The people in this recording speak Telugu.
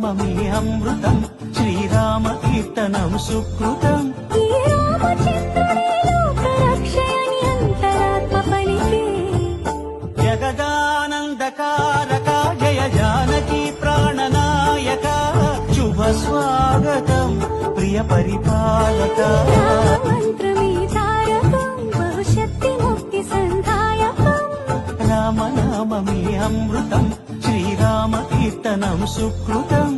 రామనామమే అమృతం శ్రీరామ కీర్తనం సుకృతం జగదానందకారక జయ జానకి ప్రాణనాయక శుభ స్వాగతం ప్రియ పరిపాలక రామనామమే అమృతం శ్రీరామ కీర్తనం సుకృతం